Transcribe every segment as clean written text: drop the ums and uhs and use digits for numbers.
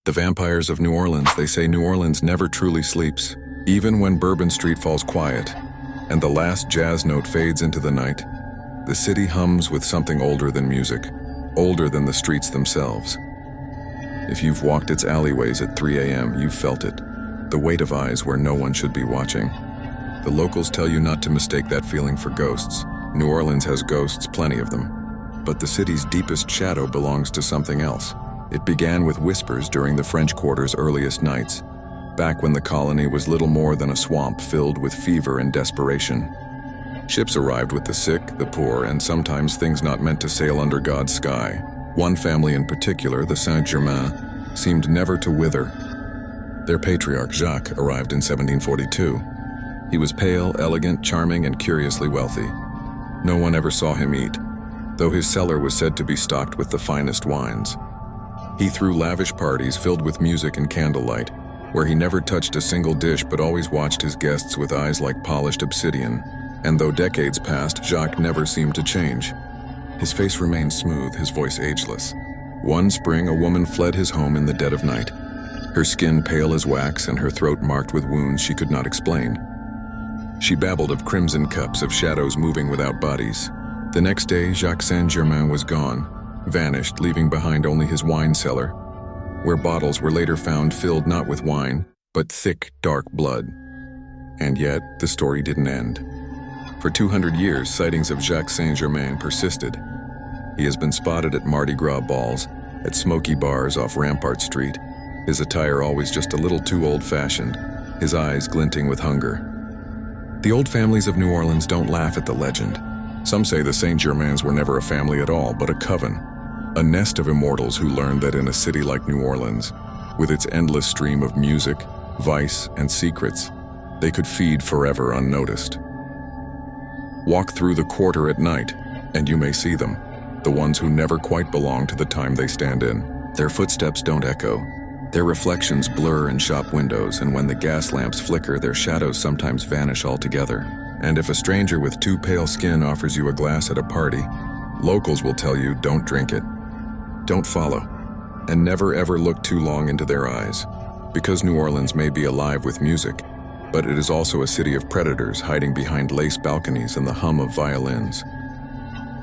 The vampires of New Orleans, they say New Orleans never truly sleeps, even when Bourbon Street falls quiet, and the last jazz note fades into the night. The city hums with something older than music, older than the streets themselves. If you've walked its alleyways at 3 a.m., you've felt it, the weight of eyes where no one should be watching. The locals tell you not to mistake that feeling for ghosts. New Orleans has ghosts, plenty of them. But the city's deepest shadow belongs to something else. It began with whispers during the French Quarter's earliest nights, back when the colony was little more than a swamp filled with fever and desperation. Ships arrived with the sick, the poor, and sometimes things not meant to sail under God's sky. One family in particular, the Saint-Germain, seemed never to wither. Their patriarch, Jacques, arrived in 1742. He was pale, elegant, charming, and curiously wealthy. No one ever saw him eat, though his cellar was said to be stocked with the finest wines. He threw lavish parties filled with music and candlelight, where he never touched a single dish but always watched his guests with eyes like polished obsidian. And though decades passed, Jacques never seemed to change. His face remained smooth, his voice ageless. One spring, a woman fled his home in the dead of night, her skin pale as wax and her throat marked with wounds she could not explain. She babbled of crimson cups, of shadows moving without bodies. The next day, Jacques Saint-Germain was gone, vanished, leaving behind only his wine cellar, where bottles were later found filled not with wine, but thick, dark blood. And yet, the story didn't end. For 200 years, sightings of Jacques Saint-Germain persisted. He has been spotted at Mardi Gras balls, at smoky bars off Rampart Street, his attire always just a little too old-fashioned, his eyes glinting with hunger. The old families of New Orleans don't laugh at the legend. Some say the Saint-Germains were never a family at all, but a coven. A nest of immortals who learned that in a city like New Orleans, with its endless stream of music, vice, and secrets, they could feed forever unnoticed. Walk through the quarter at night, and you may see them, the ones who never quite belong to the time they stand in. Their footsteps don't echo. Their reflections blur in shop windows, and when the gas lamps flicker, their shadows sometimes vanish altogether. And if a stranger with too pale skin offers you a glass at a party, locals will tell you don't drink it. Don't follow, and never ever look too long into their eyes, because New Orleans may be alive with music, but it is also a city of predators hiding behind lace balconies and the hum of violins.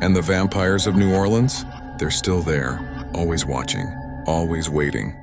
And the vampires of New Orleans? They're still there, always watching, always waiting.